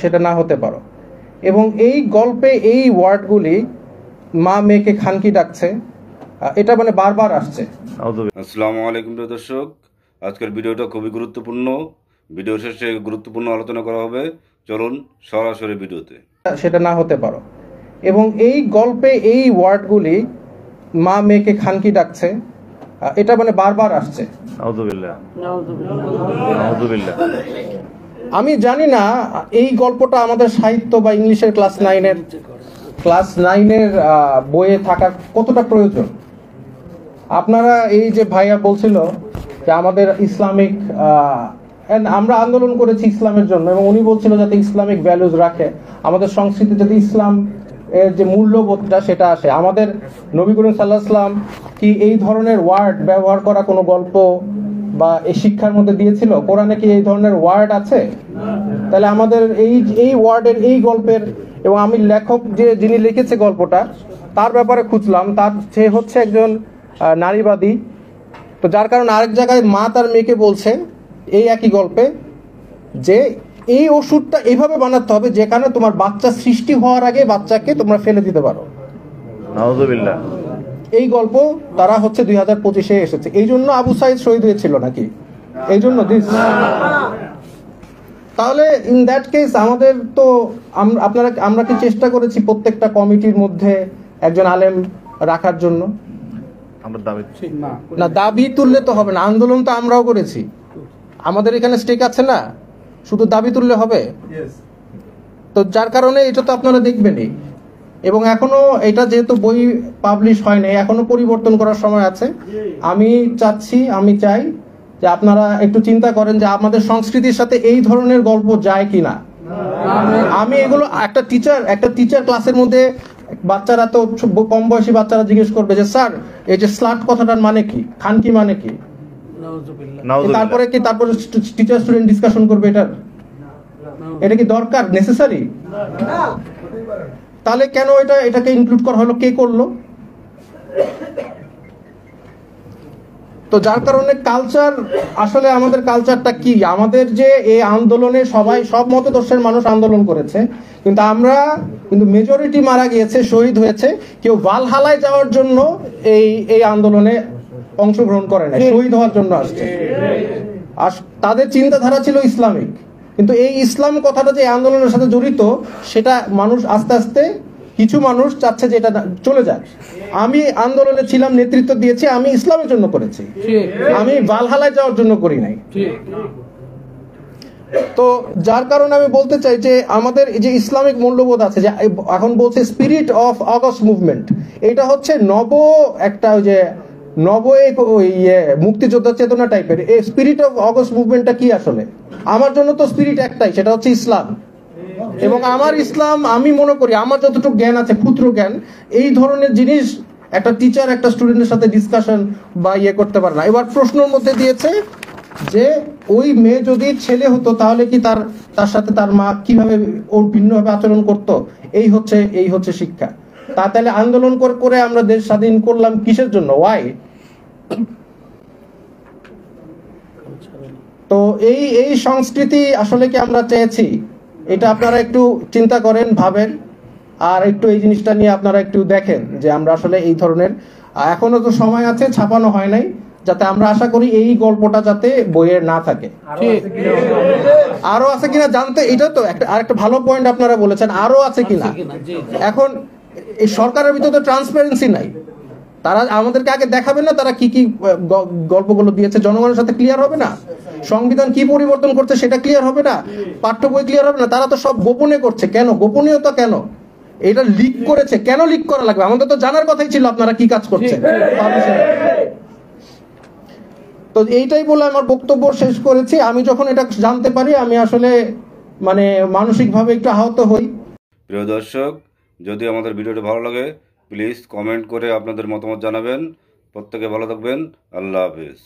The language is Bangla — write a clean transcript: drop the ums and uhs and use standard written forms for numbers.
সেটা না হতে পারো। এবং এই গল্পে এই ওয়ার্ডগুলি মা মেয়েকে খানকি ডাকছে, এটা মানে বারবার আসছে। আসসালামু আলাইকুম প্রিয় দর্শক, আজকের ভিডিওটা খুবই গুরুত্বপূর্ণ। ভিডিও শেষে গুরুত্বপূর্ণ আলোচনা করা হবে, চলুন সরাসরি ভিডিওতে। সেটা না হতে পারো। এবং এই গল্পে এই ওয়ার্ডগুলি মা মেয়েকে খানকি ডাকছে, এটা মানে বারবার আসছে। আমি জানি না এই গল্পটা আমাদের সাহিত্য বা ইংলিশের ক্লাস নাইনের বইয়ে থাকা কতটা প্রয়োজন। আপনারা এই যে ভাইয়া বলছিল যে আমাদের ইসলামিক আমরা আন্দোলন করেছি ইসলামের জন্য, এবং উনি বলছিল যাতে ইসলামিক ভ্যালুজ রাখে, আমাদের সংস্কৃতি যাতে ইসলাম এর যে মূল্যবোধটা সেটা আসে। আমাদের নবী করিম সাল্লাল্লাহু আলাইহি ওয়াসাল্লাম কি এই ধরনের ওয়ার্ড ব্যবহার করা কোনো গল্প বা এই শিক্ষার মধ্যে দিয়েছিল? কোরআনে কি এই ধরনের ওয়ার্ড আছে? তাহলে আমাদের এই ওয়ার্ডের এই গল্পের, এবং আমি লেখক যিনি লিখেছে গল্পটা তার ব্যাপারে খুঁজলাম, সে হচ্ছে একজন নারীবাদী। তো যার কারণে আরেক জায়গায় মা তার মেয়েকে বলছে এই একই গল্পে যে এই ওষুধটা এইভাবে বানাতে হবে যেখানে তোমার বাচ্চা সৃষ্টি হওয়ার আগে বাচ্চাকে তোমরা ফেলে দিতে পারো। নাউযুবিল্লাহ। এই গল্প তারা হচ্ছে 2025-এ এসেছে। এই জন্য আবু সাইদ শহীদ হয়েছিল নাকি? এই জন্য তাহলে ইন দ্যাট কেস আমাদের তো আমরা কি চেষ্টা করেছি প্রত্যেকটা কমিটির মধ্যে একজন আলেম রাখার জন্য? না, দাবি তুললে তো হবে না, আন্দোলন তো আমরাও করেছি, আমাদের এখানে স্টেক আছে না, শুধু দাবি তুললে হবে? তো যার কারণে এটা তো আপনারা দেখবেনই। এবং এখনো এটা যেহেতু বই পাবলিশ হয়নি, এখনো পরিবর্তন করার সময় আছে। আমি চাই যে আপনারা একটু চিন্তা করেন যে আমাদের সংস্কৃতির সাথে এই ধরনের গল্প যায় কিনা। আমি এগুলো একটা টিচার ক্লাসের মধ্যে বাচ্চারা তো কম বয়সী বাচ্চারা জিজ্ঞেস করবে যে স্যার এই যে স্লাট কথাটার মানে কি, খানকি মানে কি? তারপরে টিচার স্টুডেন্ট ডিসকাশন করবে এটা কি দরকার, নেসেসারি? তাহলে কেন এটাকে ইনক্লুড করা হলো, কে করলো? তো যার কারণে কালচার, আসলে আমাদের কালচারটা কি? আমাদের যে এই আন্দোলনে সব মতদর্শের মানুষ আন্দোলন করেছে, কিন্তু মেজরিটি মারা গিয়েছে, শহীদ হয়েছে। কেউ ভালহালায় যাওয়ার জন্য এই আন্দোলনে অংশগ্রহণ করে না, শহীদ হওয়ার জন্য আসছে। আর তাদের চিন্তাধারা ছিল ইসলামিক, কিন্তু এই ইসলাম কথাটা যে আন্দোলনের সাথে জড়িত সেটা মানুষ আস্তে আস্তে, কিছু মানুষ চাচ্ছে যে এটা চলে যায়। আমি আন্দোলনে ছিলাম, নেতৃত্ব দিয়েছি, আমি ইসলামের জন্য করেছি, আমি ভালহালায় যাওয়ার জন্য করি নাই। তো যার কারণে আমি বলতে চাই যে আমাদের যে ইসলামিক মূল্যবোধ আছে, যে এখন বলছে স্পিরিট অফ অগস্ট মুভমেন্ট, এটা হচ্ছে মুক্তিযোদ্ধা চেতনা টাইপের। এই স্পিরিট অফ অগস্ট মুভমেন্টটা কি আসলে? আমার জন্য তো স্পিরিট একটাই, সেটা হচ্ছে ইসলাম। এবং আমার ইসলাম, আমি মনে করি আমার যতটুকু জ্ঞান আছে, ক্ষুদ্র জ্ঞান, এই ধরনের জিনিস একটা টিচার একটা স্টুডেন্টের সাথে ডিসকাশন বা করতে পারে না। এবার প্রশ্নের মধ্যে দিয়েছে যে ওই মেয়ে যদি ছেলে হতো তাহলে কি তার সাথে তার মা কিভাবে ওর ভিন্নভাবে আচরণ করতো? এই হচ্ছে শিক্ষা। তাহলে আন্দোলন করে আমরা দেশ স্বাধীন করলাম কিসের জন্য? ওয়াই? তো এই সংস্কৃতি আসলে কি আমরা চেয়েছি? এটা আপনারা একটু চিন্তা করেন, ভাবেন, আর একটু এই জিনিসটা নিয়ে আপনারা একটু দেখেন যে আমরা আসলে এই ধরনের, এখনো তো সময় আছে, ছাপানো হয় নাই, যাতে আমরা আশা করি এই গল্পটা যাতে বইয়ে না থাকে। আরো আছে কিনা জানতে, এটা তো আরেকটা ভালো পয়েন্ট আপনারা বলেছেন, আরো আছে কিনা। এখন এই সরকারের ভিতরে তো ট্রান্সপারেন্সি নাই, তারা আমাদেরকে আগে দেখাবে না তারা কি গল্পগুলো দিয়েছে, জনগণের সাথে ক্লিয়ার হবে না? সংবিধান কি পরিবর্তন করছে সেটা ক্লিয়ার হবে না? পাঠ্য বই ক্লিয়ার হবে না? তারা তো সব গোপনে করছে। কেন গোপনীয়তা? কেন এটা লিক করেছে? কেন লিক করা লাগবে? আমাদের তো জানার কথাই ছিল আপনারা কি কাজ করছেন। তো এইটাই বলে আমার বক্তব্য শেষ করেছি। আমি যখন এটা জানতে পারি আমি আসলে মানসিকভাবে একটু আহত হই। প্রিয় দর্শক, যদি আমাদের ভিডিওটা ভালো লাগে প্লিজ কমেন্ট করে আপনাদের মতামত জানাবেন। প্রত্যেকে ভালো থাকবেন। আল্লাহ হাফেজ।